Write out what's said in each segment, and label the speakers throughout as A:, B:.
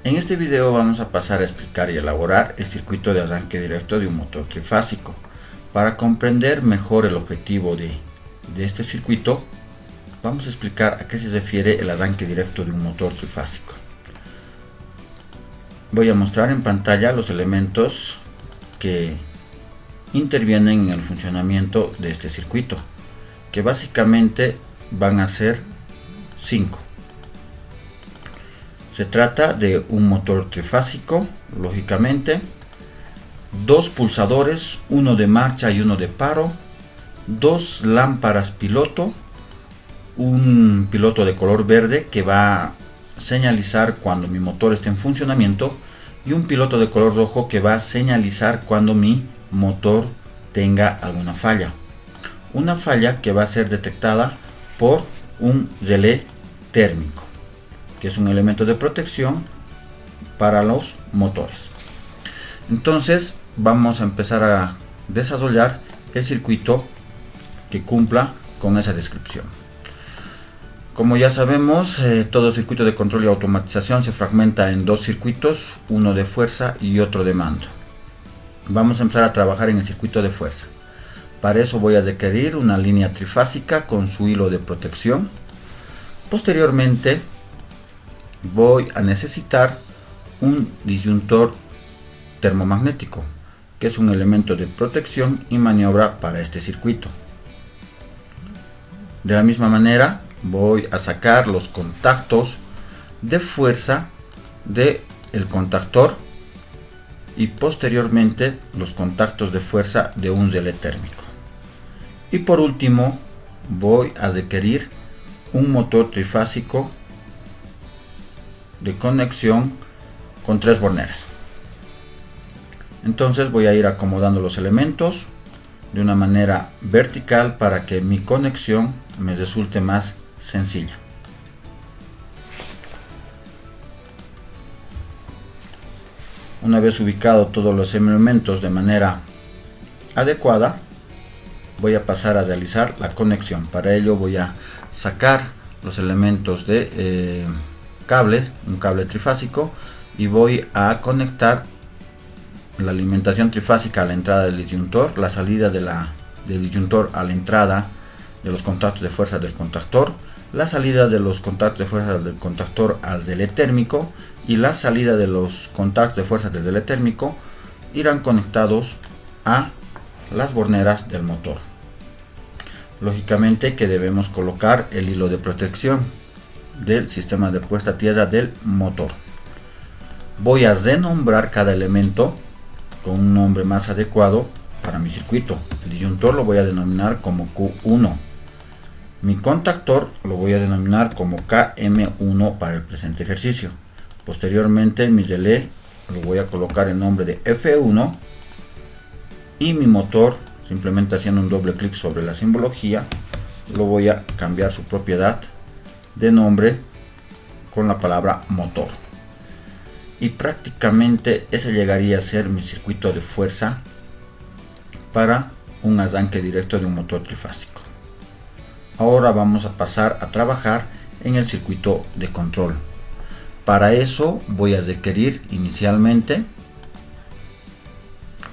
A: En este video vamos a pasar a explicar y elaborar el circuito de arranque directo de un motor trifásico. Para comprender mejor el objetivo de este circuito, vamos a explicar a qué se refiere el arranque directo de un motor trifásico. Voy a mostrar en pantalla los elementos que intervienen en el funcionamiento de este circuito, que básicamente van a ser 5. Se trata de un motor trifásico, lógicamente, 2 pulsadores, uno de marcha y uno de paro, 2 lámparas piloto, un piloto de color verde que va a señalizar cuando mi motor esté en funcionamiento y un piloto de color rojo que va a señalizar cuando mi motor tenga alguna falla. Una falla que va a ser detectada por un relé térmico, que es un elemento de protección para los motores. Entonces vamos a empezar a desarrollar el circuito que cumpla con esa descripción. Como ya sabemos, todo circuito de control y automatización se fragmenta en 2 circuitos, uno de fuerza y otro de mando. Vamos a empezar a trabajar en el circuito de fuerza. Para eso voy a requerir una línea trifásica con su hilo de protección. Posteriormente voy a necesitar un disyuntor termomagnético, que es un elemento de protección y maniobra para este circuito. De la misma manera voy a sacar los contactos de fuerza del contactor y posteriormente los contactos de fuerza de un relé térmico. Y por último voy a requerir un motor trifásico de conexión con 3 borneras. Entonces voy a ir acomodando los elementos de una manera vertical para que mi conexión me resulte más sencilla. Una vez ubicado todos los elementos de manera adecuada, voy a pasar a realizar la conexión. Para ello voy a sacar los elementos de cables, un cable trifásico, y voy a conectar la alimentación trifásica a la entrada del disyuntor, la salida del disyuntor a la entrada de los contactos de fuerza del contactor, la salida de los contactos de fuerza del contactor al relé térmico y la salida de los contactos de fuerza del relé térmico irán conectados a las borneras del motor. Lógicamente que debemos colocar el hilo de protección del sistema de puesta a tierra del motor. Voy a renombrar cada elemento con un nombre más adecuado para mi circuito. El disyuntor lo voy a denominar como Q1. Mi contactor lo voy a denominar como KM1 para el presente ejercicio. Posteriormente mi relé lo voy a colocar el nombre de F1 y mi motor, simplemente haciendo un doble clic sobre la simbología, lo voy a cambiar su propiedad de nombre con la palabra motor. Y prácticamente ese llegaría a ser mi circuito de fuerza para un arranque directo de un motor trifásico. Ahora vamos a pasar a trabajar en el circuito de control. Para eso voy a requerir inicialmente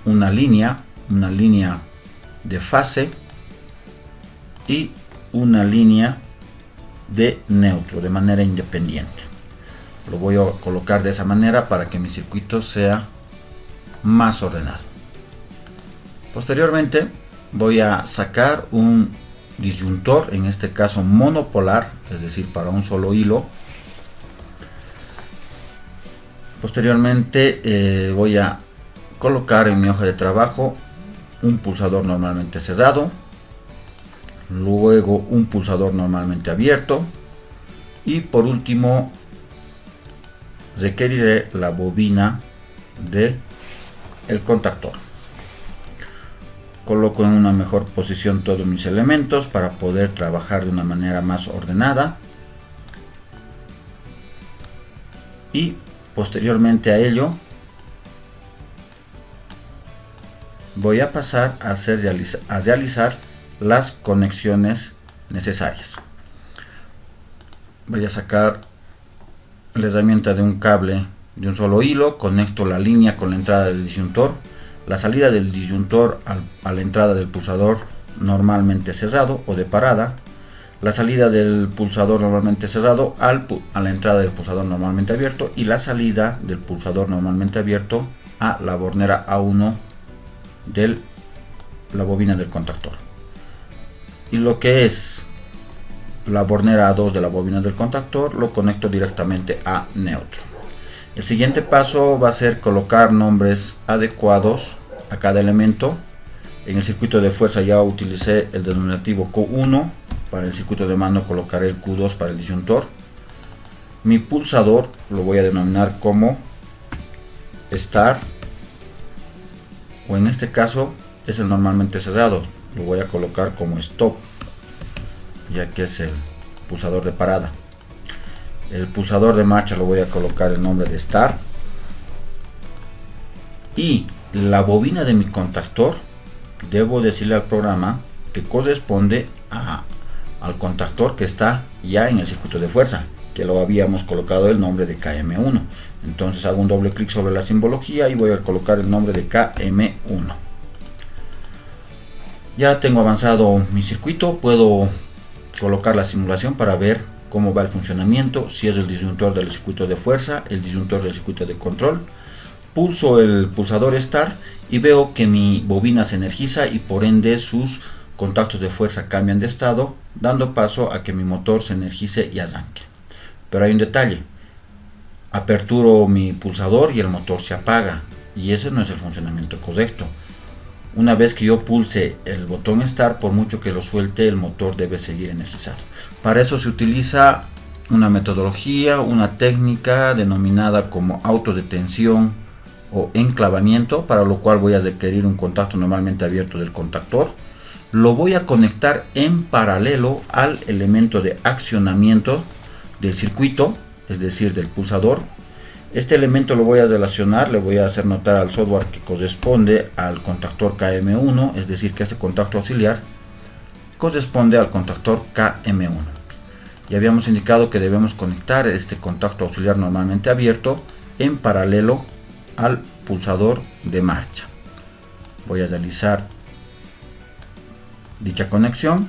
A: una línea de fase y una línea de neutro de manera independiente. Lo voy a colocar de esa manera para que mi circuito sea más ordenado. Posteriormente voy a sacar un disyuntor, en este caso monopolar, es decir, para un solo hilo. Posteriormente voy a colocar en mi hoja de trabajo un pulsador normalmente cerrado, luego un pulsador normalmente abierto y por último requeriré la bobina de el contactor. Coloco en una mejor posición todos mis elementos para poder trabajar de una manera más ordenada y posteriormente a ello voy a pasar a realizar las conexiones necesarias. Voy a sacar la herramienta de un cable de un solo hilo, conecto la línea con la entrada del disyuntor, la salida del disyuntor a la entrada del pulsador normalmente cerrado o de parada, la salida del pulsador normalmente cerrado a la entrada del pulsador normalmente abierto y la salida del pulsador normalmente abierto a la bornera A1 de la bobina del contactor. Y lo que es la bornera A2 de la bobina del contactor lo conecto directamente a neutro. El siguiente paso va a ser colocar nombres adecuados a cada elemento. En el circuito de fuerza ya utilicé el denominativo Q1. Para el circuito de mando colocaré el Q2 para el disyuntor. Mi pulsador lo voy a denominar como Start, o en este caso es el normalmente cerrado, lo voy a colocar como Stop, ya que es el pulsador de parada. El pulsador de marcha lo voy a colocar el nombre de Start, y la bobina de mi contactor debo decirle al programa que corresponde al contactor que está ya en el circuito de fuerza, que lo habíamos colocado el nombre de KM1. Entonces hago un doble clic sobre la simbología y voy a colocar el nombre de KM1. Ya tengo avanzado mi circuito, puedo colocar la simulación para ver cómo va el funcionamiento, si es el disyuntor del circuito de fuerza, el disyuntor del circuito de control. Pulso el pulsador Start y veo que mi bobina se energiza y por ende sus contactos de fuerza cambian de estado, dando paso a que mi motor se energice y arranque. Pero hay un detalle: aperturo mi pulsador y el motor se apaga, y ese no es el funcionamiento correcto. Una vez que yo pulse el botón Start, por mucho que lo suelte, el motor debe seguir energizado. Para eso se utiliza una metodología, una técnica denominada como autodetención o enclavamiento, para lo cual voy a requerir un contacto normalmente abierto del contactor. Lo voy a conectar en paralelo al elemento de accionamiento del circuito, es decir, del pulsador. Este elemento lo voy a relacionar, le voy a hacer notar al software que corresponde al contactor KM1, es decir, que este contacto auxiliar corresponde al contactor KM1. Ya habíamos indicado que debemos conectar este contacto auxiliar normalmente abierto en paralelo al pulsador de marcha. Voy a realizar dicha conexión,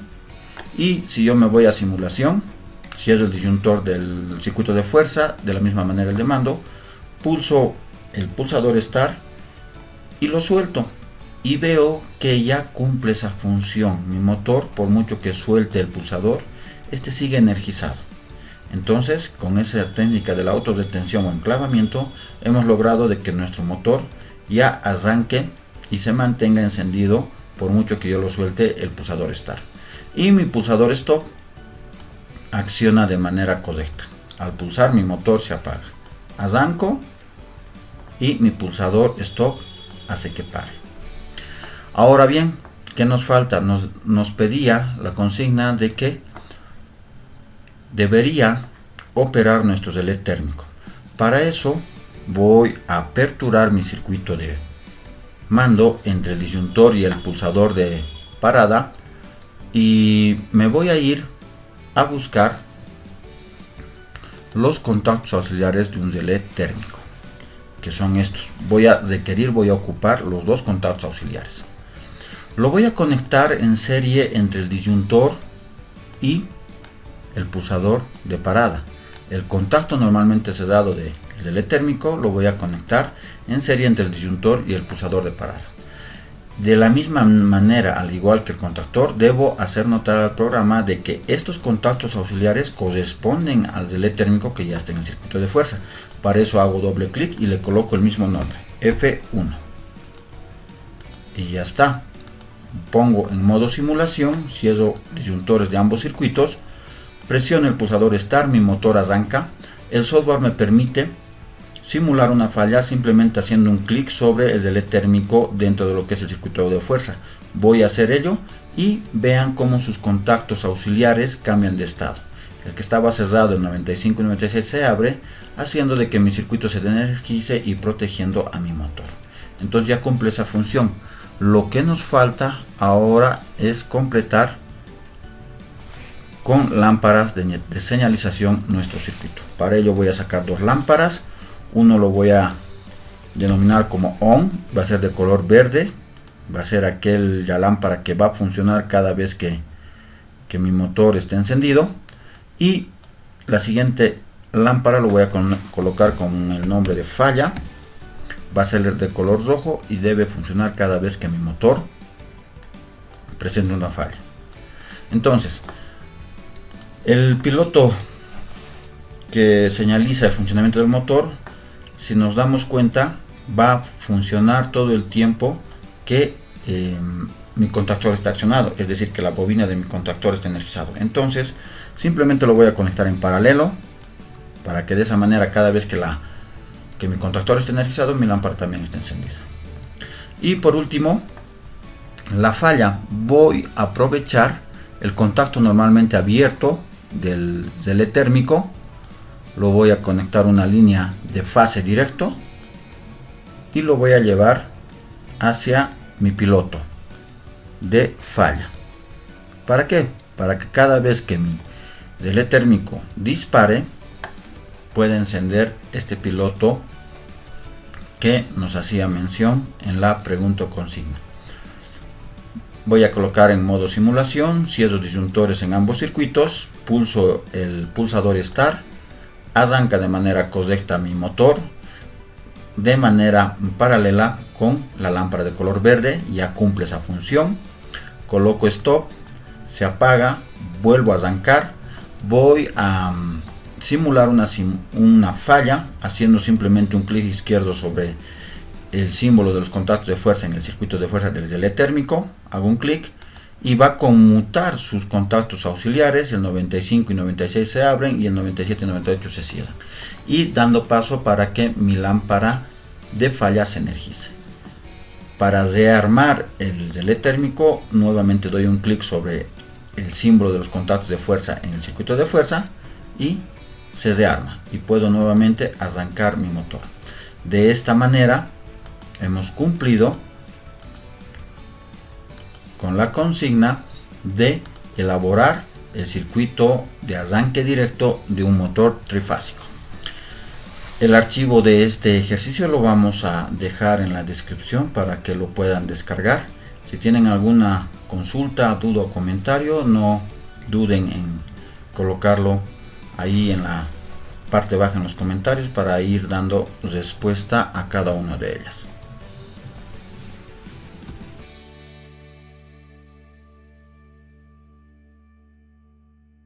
A: y si yo me voy a simulación, si es el disyuntor del circuito de fuerza, de la misma manera el de mando, pulso el pulsador Start y lo suelto, y veo que ya cumple esa función. Mi motor, por mucho que suelte el pulsador, este sigue energizado. Entonces, con esa técnica de la autodetención o enclavamiento, hemos logrado de que nuestro motor ya arranque y se mantenga encendido por mucho que yo lo suelte el pulsador Start. Y mi pulsador Stop acciona de manera correcta. Al pulsar, mi motor se apaga. Arranco y mi pulsador Stop hace que pare. Ahora bien, ¿qué nos falta? Nos pedía la consigna de que debería operar nuestro relé térmico. Para eso voy a aperturar mi circuito de mando entre el disyuntor y el pulsador de parada, y me voy a ir a buscar los contactos auxiliares de un relé térmico, que son estos. Voy a ocupar los dos contactos auxiliares. Lo voy a conectar en serie entre el disyuntor y el pulsador de parada. El contacto normalmente cerrado del relé térmico lo voy a conectar en serie entre el disyuntor y el pulsador de parada. De la misma manera, al igual que el contactor, debo hacer notar al programa de que estos contactos auxiliares corresponden al relé térmico que ya está en el circuito de fuerza. Para eso hago doble clic y le coloco el mismo nombre, F1. Y ya está. Pongo en modo simulación, cierro disyuntores de ambos circuitos, presiono el pulsador Start, mi motor arranca. El software me permite simular una falla simplemente haciendo un clic sobre el relé térmico dentro de lo que es el circuito de fuerza. Voy a hacer ello y vean cómo sus contactos auxiliares cambian de estado. El que estaba cerrado en 95 y 96 se abre, haciendo de que mi circuito se energice y protegiendo a mi motor. Entonces ya cumple esa función. Lo que nos falta ahora es completar con lámparas de señalización nuestro circuito. Para ello voy a sacar dos lámparas, Uno lo voy a denominar como on, va a ser de color verde, va a ser la lámpara que va a funcionar cada vez que mi motor esté encendido. Y la siguiente lámpara lo voy a colocar con el nombre de falla, va a ser de color rojo y debe funcionar cada vez que mi motor presente una falla. Entonces, el piloto que señaliza el funcionamiento del motor, si nos damos cuenta, va a funcionar todo el tiempo que mi contactor está accionado, es decir, que la bobina de mi contactor está energizado. Entonces simplemente lo voy a conectar en paralelo para que de esa manera cada vez que mi contactor esté energizado, mi lámpara también esté encendida. Y por último, la falla, voy a aprovechar el contacto normalmente abierto del relé térmico, lo voy a conectar una línea de fase directo y lo voy a llevar hacia mi piloto de falla. ¿Para qué? Para que cada vez que mi relé térmico dispare, pueda encender este piloto que nos hacía mención en la pregunta o consigna. Voy a colocar en modo simulación, cierro disyuntores en ambos circuitos, pulso el pulsador Start, arranca de manera correcta mi motor, de manera paralela con la lámpara de color verde, ya cumple esa función. Coloco stop, se apaga, vuelvo a arrancar, voy a simular una falla haciendo simplemente un clic izquierdo sobre el símbolo de los contactos de fuerza en el circuito de fuerza del relé térmico, hago un clic y va a conmutar sus contactos auxiliares, el 95 y 96 se abren y el 97 y 98 se cierran, y dando paso para que mi lámpara de falla se energice. Para rearmar el relé térmico, nuevamente doy un clic sobre el símbolo de los contactos de fuerza en el circuito de fuerza y se rearma y puedo nuevamente arrancar mi motor. De esta manera hemos cumplido con la consigna de elaborar el circuito de arranque directo de un motor trifásico. El archivo de este ejercicio lo vamos a dejar en la descripción para que lo puedan descargar. Si tienen alguna consulta, duda o comentario, no duden en colocarlo ahí en la parte baja en los comentarios para ir dando respuesta a cada una de ellas.